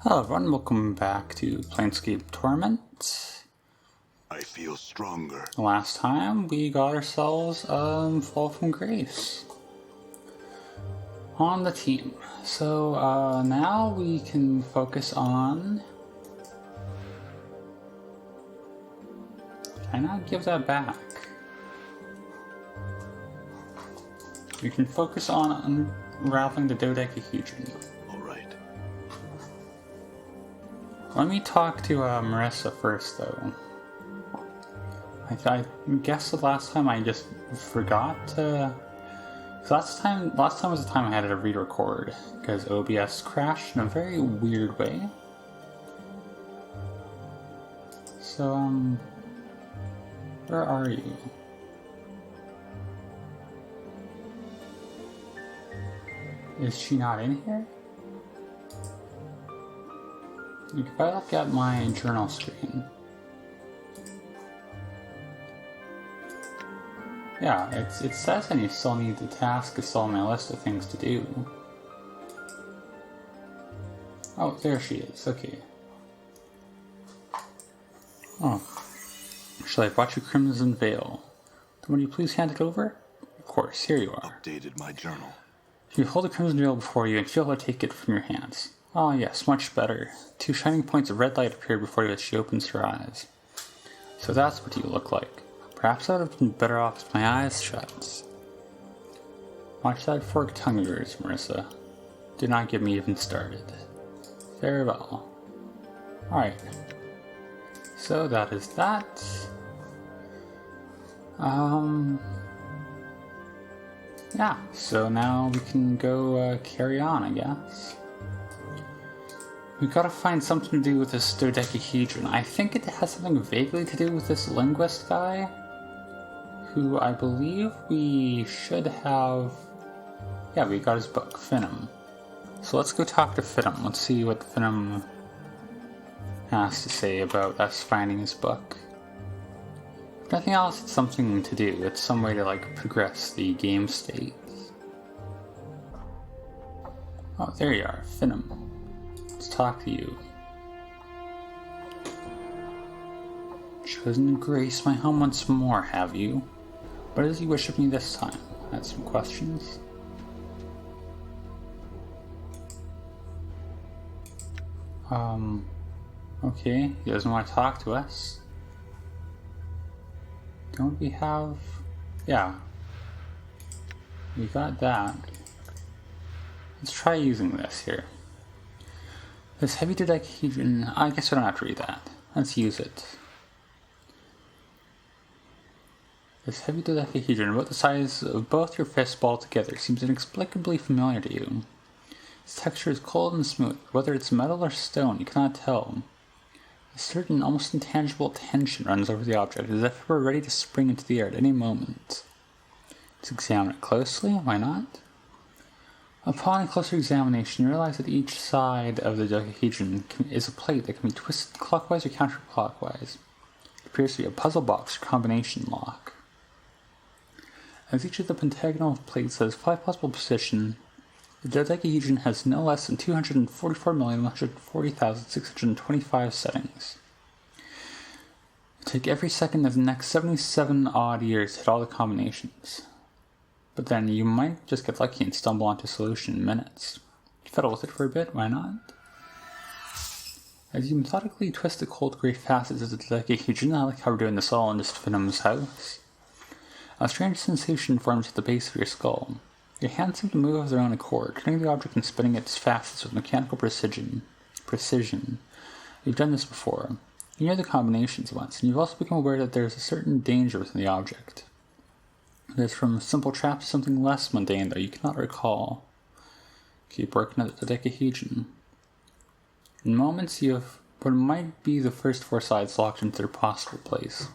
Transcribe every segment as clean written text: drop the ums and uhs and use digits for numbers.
Hello everyone, welcome back to Planescape Torment. I feel stronger. Last time we got ourselves Fall from Grace on the team. So now we can focus on... Can I not give that back? We can focus on unraveling the dodecahedron. Let me talk to Marissa first, though. I guess the last time I just forgot to... Last time was the time I had to re-record, because OBS crashed in a very weird way. So, where are you? Is she not in here? If I look at my journal screen, yeah, it says and you still need the task, it's still on my list of things to do. Oh, there she is, okay. Oh, shall I brought you Crimson Veil? Then will you please hand it over? Of course, here you are. Updated my journal. You hold the Crimson Veil before you and feel her take it from your hands. Ah, yes, much better. Two shining points of red light appeared before you as she opens her eyes. So that's what you look like. Perhaps I would have been better off with my eyes shut. Watch that forked tongue of yours, Marissa. Do not get me even started. Very well. Alright. So that is that. Yeah, so now we can go carry on, I guess. We've got to find something to do with this dodecahedron. I think it has something vaguely to do with this linguist guy, who I believe we should have... Yeah, we got his book, Finum. So let's go talk to Finum. Let's see what Finum has to say about us finding his book. If nothing else, it's something to do. It's some way to, like, progress the game state. Oh, there you are, Finum. Let's talk to you. Chosen to grace my home once more, have you? What does he wish of me this time? I had some questions. Okay, he doesn't want to talk to us. Don't we have... Yeah. We got that. Let's try using this here. This heavy dodecahedron, I guess we don't have to read that. Let's use it. This heavy dodecahedron, about the size of both your fists balled together, seems inexplicably familiar to you. Its texture is cold and smooth. Whether it's metal or stone, you cannot tell. A certain, almost intangible tension runs over the object, as if it were ready to spring into the air at any moment. Let's examine it closely, why not? Upon closer examination, you realize that each side of the dodecahedron is a plate that can be twisted clockwise or counterclockwise. It appears to be a puzzle box or combination lock. As each of the pentagonal plates has 5 possible positions, the dodecahedron has no less than 244,140,625 settings. It will take every second of the next 77 odd years to hit all the combinations. But then you might just get lucky and stumble onto a solution in minutes. Fiddle with it for a bit, why not? As you methodically twist the cold grey facets of the dodecahedron, I like how we're doing this all in just Finum's house. A strange sensation forms at the base of your skull. Your hands seem to move of their own accord, turning the object and spinning its facets with mechanical precision. You've done this before. You know the combinations once, and you've also become aware that there is a certain danger within the object. It is from a simple trap to something less mundane, though you cannot recall. Keep working at the dodecahedron. In moments you have what might be the first 4 sides locked into their possible place.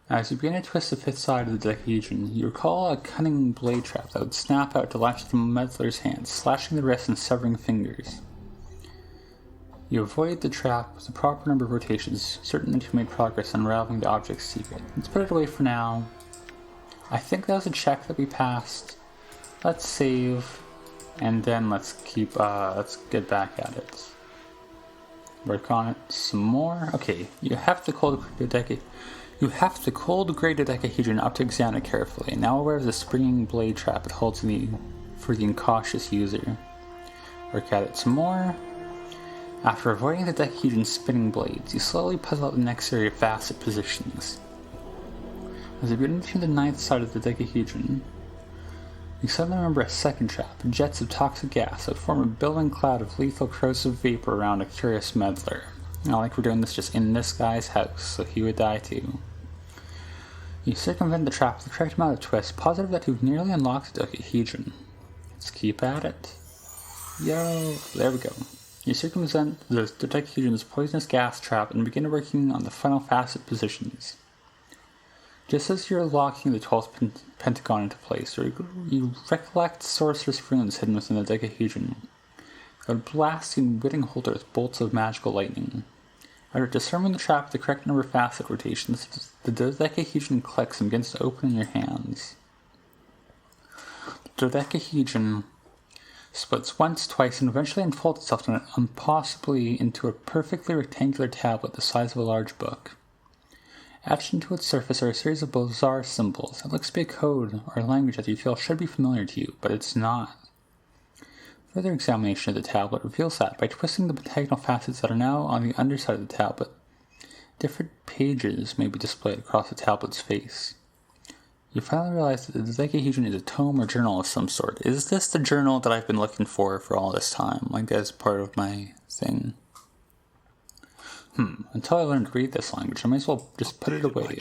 As you begin to twist the 5th side of the dodecahedron, you recall a cunning blade trap that would snap out to latch the meddler's hands, slashing the wrists and severing fingers. You avoid the trap with the proper number of rotations, certain that you've made progress unraveling the object's secret. Let's put it away for now. I think that was a check that we passed. Let's save. And then let's get back at it. Work on it some more. Okay, you have to cold grade a decahedron up to examine it carefully. Now aware of the springing blade trap it holds for the incautious user. Work at it some more. After avoiding the decahedron's spinning blades, you slowly puzzle out the necessary facet positions. As you begin to the ninth side of the decahedron, you suddenly remember a second trap. Jets of toxic gas that form a billowing cloud of lethal corrosive vapor around a curious meddler. Not like we're doing this just in this guy's house, so he would die too. You circumvent the trap with the correct amount of twist, positive that you've nearly unlocked the decahedron. Let's keep at it. Yo, there we go. You circumvent the decahedron's poisonous gas trap and begin working on the final facet positions. Just as you're locking the 12th pentagon into place, you recollect sorcerous runes hidden within the decahedron. A blasting, whipping holder with bolts of magical lightning. After disarming the trap with the correct number of facet rotations, the decahedron clicks and begins to open in your hands. The decahedron splits once, twice, and eventually unfolds itself possibly into a perfectly rectangular tablet the size of a large book. Etched into its surface are a series of bizarre symbols. It looks to be a code or a language that you feel should be familiar to you, but it's not. Further examination of the tablet reveals that, by twisting the pentagonal facets that are now on the underside of the tablet, different pages may be displayed across the tablet's face. You finally realize that the decahedron is a tome or journal of some sort. Is this the journal that I've been looking for all this time? Like, as part of my thing? Until I learn to read this language, I might as well just put it away.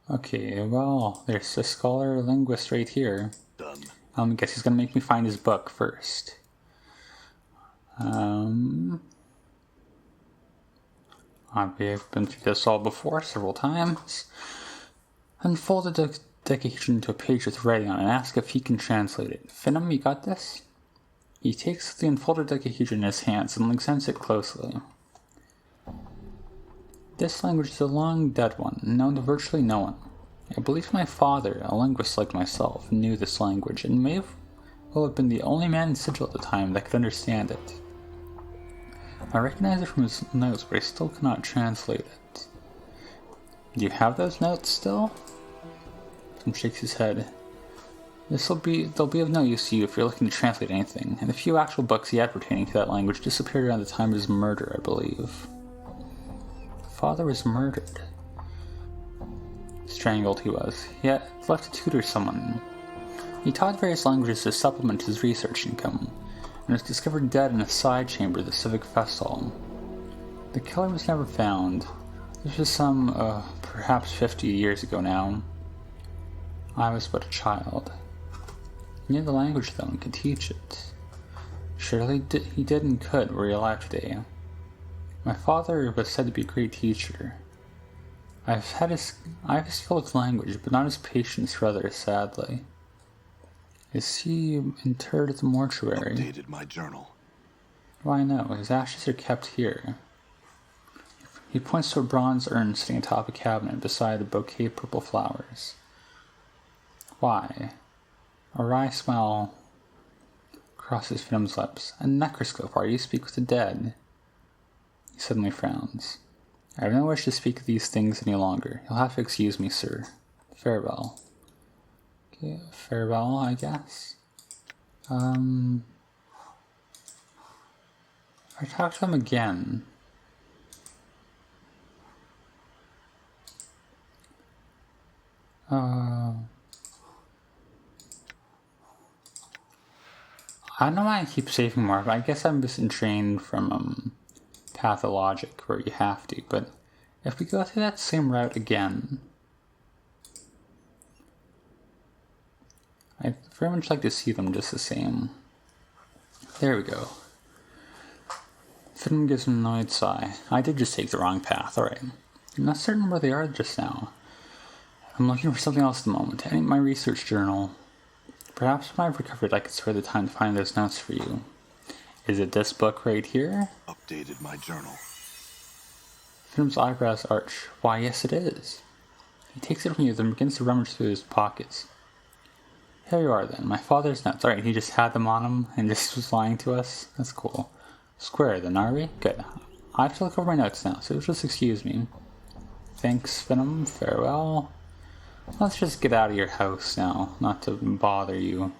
Okay, well, there's a scholar linguist right here. Done. I guess he's gonna make me find his book first. I've been through this all before, several times. Unfold the decahedron into a page with writing on it and ask if he can translate it. Finum, you got this? He takes the unfolded decahedron in his hands and examines it closely. This language is a long dead one, known to virtually no one. I believe my father, a linguist like myself, knew this language and may well have been the only man in Sigil at the time that could understand it. I recognize it from his notes, but I still cannot translate it. Do you have those notes still? Tim shakes his head. They'll be of no use to you if you're looking to translate anything, and the few actual books he had pertaining to that language disappeared around the time of his murder, I believe. Father was murdered. Strangled he was, yet left to tutor someone. He taught various languages to supplement his research income, and was discovered dead in a side chamber of the Civic Festival. The killer was never found. This was perhaps 50 years ago now. I was but a child. He knew the language, though, and could teach it. Surely he did and could, were he alive today. My father was said to be a great teacher. I have his skill with language, but not his patience, rather sadly. Is he interred at the mortuary? Updated my journal. Why, no, his ashes are kept here. He points to a bronze urn sitting atop a cabinet beside a bouquet of purple flowers. Why? A wry smile crosses Finum's lips. A necroscope, are you speak with the dead? He suddenly frowns. I have no wish to speak of these things any longer. You'll have to excuse me, sir. Farewell. Okay, farewell, I guess. If I talk to him again... I don't know why I keep saving more, but I guess I'm just entrained from Pathologic, where you have to, but if we go through that same route again, I'd very much like to see them just the same. There we go. Finum gives an annoyed sigh. I did just take the wrong path, alright. I'm not certain where they are just now. I'm looking for something else at the moment. I need my research journal. Perhaps when I've recovered I could spare the time to find those notes for you. Is it this book right here? Updated my journal. Finum's eyebrows arch. Why, yes it is. He takes it from you, then begins to rummage through his pockets. Here you are then. My father's notes. Alright, he just had them on him and just was lying to us. That's cool. Square then, are we? Good. I have to look over my notes now, so just excuse me. Thanks, Venom. Farewell. Let's just get out of your house now, not to bother you.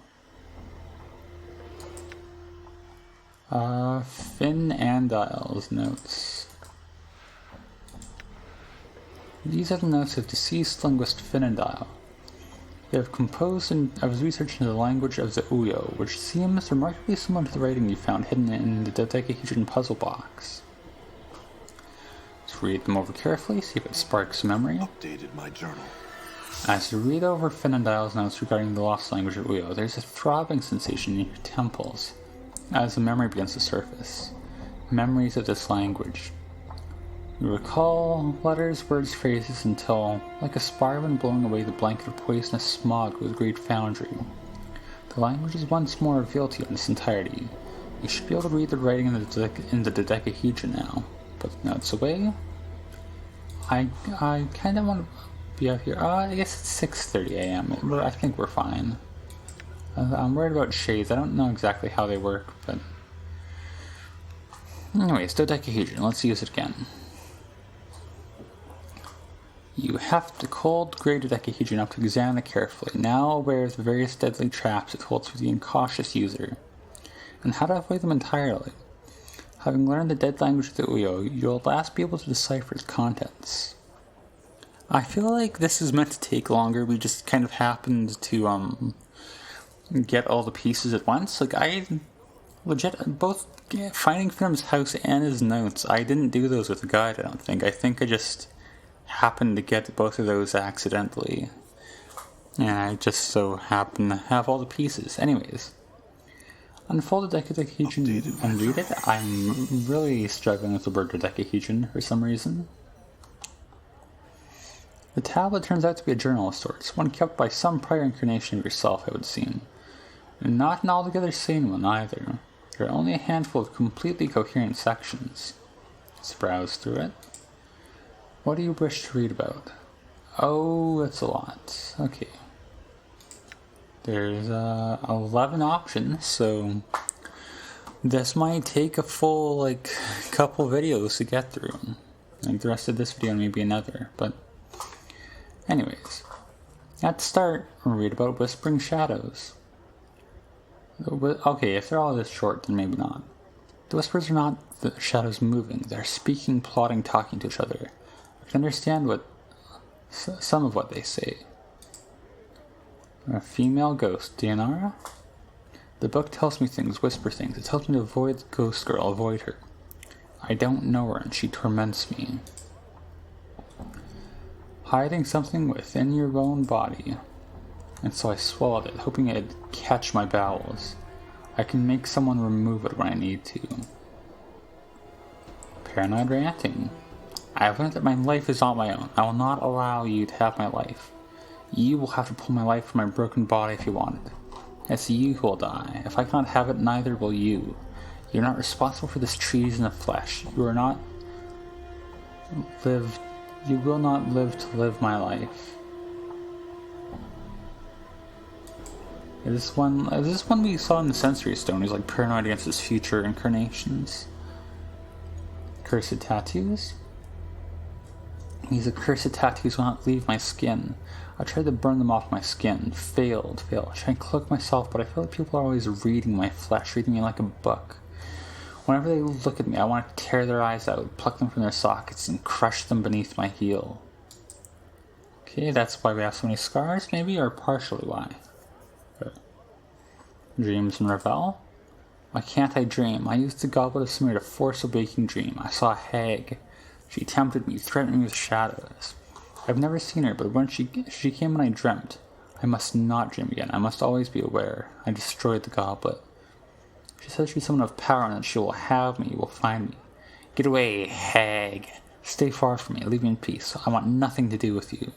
Finn and Dial's notes. These are the notes of deceased linguist Finn and Dial. They have composed and I was researching the language of the Uyo, which seems remarkably similar to the writing you found hidden in the dodecahedron puzzle box. Let's read them over carefully, see if it sparks memory. Updated my journal. As you read over Finn and Dial's notes regarding the lost language of Uyo, there's a throbbing sensation in your temples as the memory begins to surface. Memories of this language. You recall letters, words, phrases until, like a spiral blowing away the blanket of poisonous smog with great foundry, the language is once more revealed to you in its entirety. You should be able to read the writing in the dodecahedron now. Put the notes away. I kind of want to be out here. I guess it's 6:30 a.m. I think we're fine. I'm worried about shades. I don't know exactly how they work, but... Anyways, dodecahedron. Let's use it again. You heft the cold grey dodecahedron up to examine it carefully, now aware of the various deadly traps it holds for the incautious user, and how to avoid them entirely. Having learned the dead language of the Uyo, you'll at last be able to decipher its contents. I feel like this is meant to take longer. We just kind of happened to get all the pieces at once. Like, I legit, both finding Finn's house and his notes, I didn't do those with a guide, I don't think. I think I just happened to get both of those accidentally. And I just so happen to have all the pieces. Anyways, unfold the dodecahedron and read it. I'm really struggling with the word dodecahedron for some reason. The tablet turns out to be a journal of sorts, one kept by some prior incarnation of yourself, it would seem. And not an altogether sane one, either. There are only a handful of completely coherent sections. Let's browse through it. What do you wish to read about? Oh, that's a lot. Okay. There's 11 options, so this might take a full, couple videos to get through. Like the rest of this video and maybe another, but anyways. At the start, we'll read about Whispering Shadows. Okay, if they're all this short, then maybe not. The whispers are not the shadows moving. They're speaking, plotting, talking to each other. I can understand some of what they say. A female ghost, Dianara? The book tells me things, whispers things. It tells me to avoid the ghost girl, avoid her. I don't know her and she torments me. Hiding something within your own body. And so I swallowed it, hoping it'd catch my bowels. I can make someone remove it when I need to. Paranoid ranting. I have learned that my life is not my own. I will not allow you to have my life. You will have to pull my life from my broken body if you want it. It's you who will die. If I cannot have it, neither will you. You're not responsible for this treason of flesh. You will not live to live my life. Is this one we saw in the Sensory Stone? He's like paranoid against his future incarnations. Cursed tattoos? These accursed tattoos will not leave my skin. I tried to burn them off my skin. Failed. I tried to cloak myself, but I feel like people are always reading my flesh, reading me like a book. Whenever they look at me, I want to tear their eyes out, pluck them from their sockets, and crush them beneath my heel. Okay, that's why we have so many scars, maybe, or partially why. Dreams and revel? Why can't I dream? I used the goblet of Samir to force a waking dream. I saw a hag. She tempted me, threatened me with shadows. I've never seen her, but when she came when I dreamt. I must not dream again. I must always be aware. I destroyed the goblet. She says she's someone of power and that she will have me, will find me. Get away, hag. Stay far from me. Leave me in peace. I want nothing to do with you.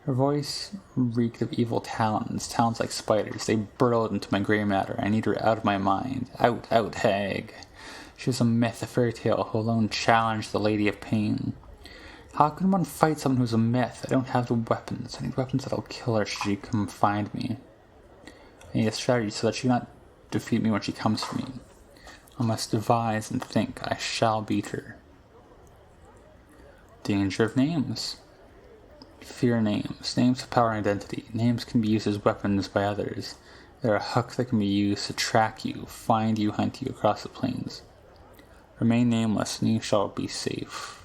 Her voice reeked of evil talons like spiders. They burrowed into my grey matter. I need her out of my mind. Out, hag. She was a myth, a fairy tale, who alone challenged the Lady of Pain. How can one fight someone who's a myth? I don't have the weapons. I need weapons that'll kill her should she come find me. I need a strategy so that she cannot defeat me when she comes for me. I must devise and think. I shall beat her. Danger of names. Fear names. Names have power and identity. Names can be used as weapons by others. They're a hook that can be used to track you, find you, hunt you across the plains. Remain nameless and you shall be safe.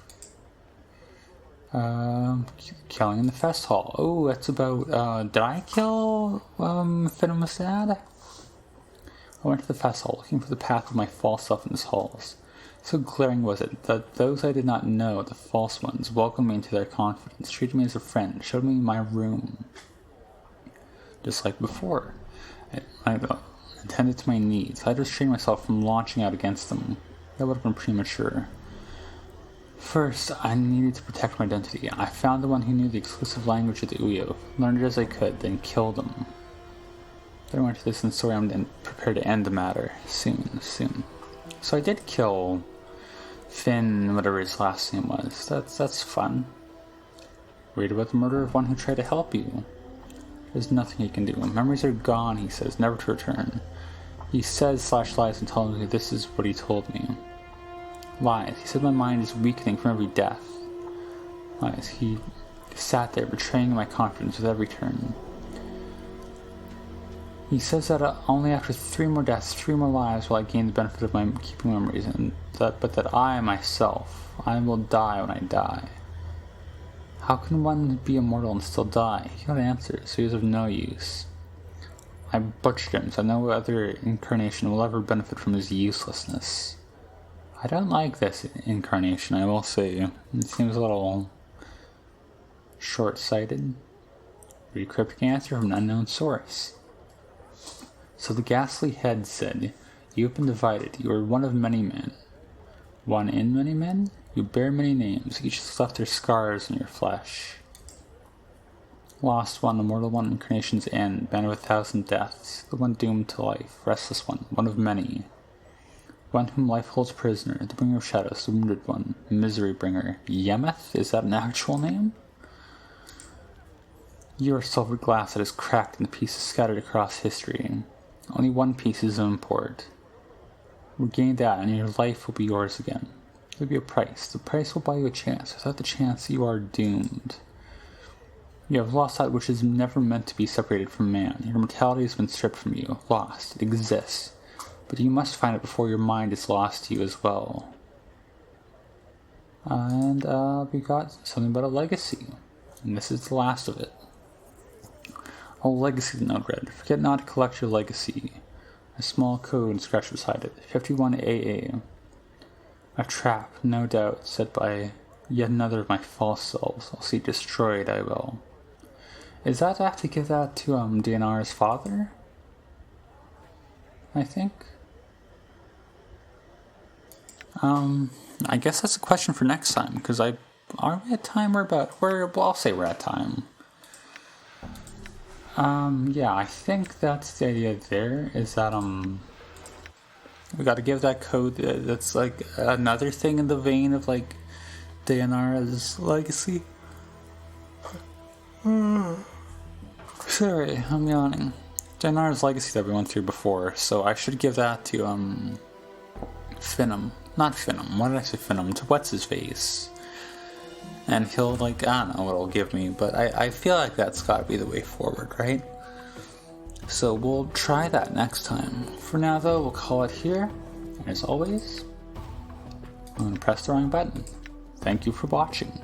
Killing in the fest hall. Oh, that's about, did I kill, Venomous Dad? I went to the fest hall, looking for the path of my false self in its halls. So glaring was it, that those I did not know, the false ones, welcomed me into their confidence, treated me as a friend, showed me my room. Just like before. I attended to my needs. I restrained myself from launching out against them. That would have been premature. First, I needed to protect my identity. I found the one who knew the exclusive language of the Uyo, learned it as I could, then killed him. Then I went to this sensorium and prepared to end the matter. Soon. So I did kill Finn, whatever his last name was. That's fun. Read about the murder of one who tried to help you. There's nothing he can do. Memories are gone, he says, never to return. He says /lies and tells me this is what he told me. Lies. He said my mind is weakening from every death. Lies. He sat there betraying my confidence with every turn. He says that only after 3 more deaths, 3 more lives will I gain the benefit of my keeping memories, but that I, myself, I will die when I die. How can one be immortal and still die? He got answers, so he is of no use. I butchered him, so no other incarnation will ever benefit from his uselessness. I don't like this incarnation, I will say. It seems a little short-sighted. Read cryptic answer from an unknown source. So the ghastly head said, "You have been divided. You are one of many men. One in many men? You bear many names. Each has left their scars in your flesh. Lost one, immortal one, incarnation's end, band of 1,000 deaths. The one doomed to life, restless one of many. One whom life holds prisoner, the bringer of shadows, the wounded one, misery bringer. Yemeth? Is that an actual name? You are silver glass that is cracked and pieces scattered across history. Only one piece is of import. Regain that and your life will be yours again. There will be a price. The price will buy you a chance. Without the chance, you are doomed. You have lost that which is never meant to be separated from man. Your mortality has been stripped from you. Lost. It exists. But you must find it before your mind is lost to you as well." And we got something about a legacy. And this is the last of it. A legacy note read. Forget not to collect your legacy. A small code inscribed beside it. 51AA. A trap, no doubt, set by yet another of my false selves. I'll see destroyed, I will. Is that I have to give that to DNR's father? I think. I guess that's a question for next time, because are we at time? I'll say we're at time. Yeah, I think that's the idea there, is that, we gotta give that code, that's like another thing in the vein of like DNR's legacy. Sorry, I'm yawning. DNR's legacy that we went through before, so I should give that to, Finum. Not Finum, why did I say Finum? To What's-His-Face. And he'll, like, I don't know what it'll give me, but I feel like that's gotta be the way forward, right? So we'll try that next time. For now, though, we'll call it here. And as always, I'm gonna press the wrong button. Thank you for watching.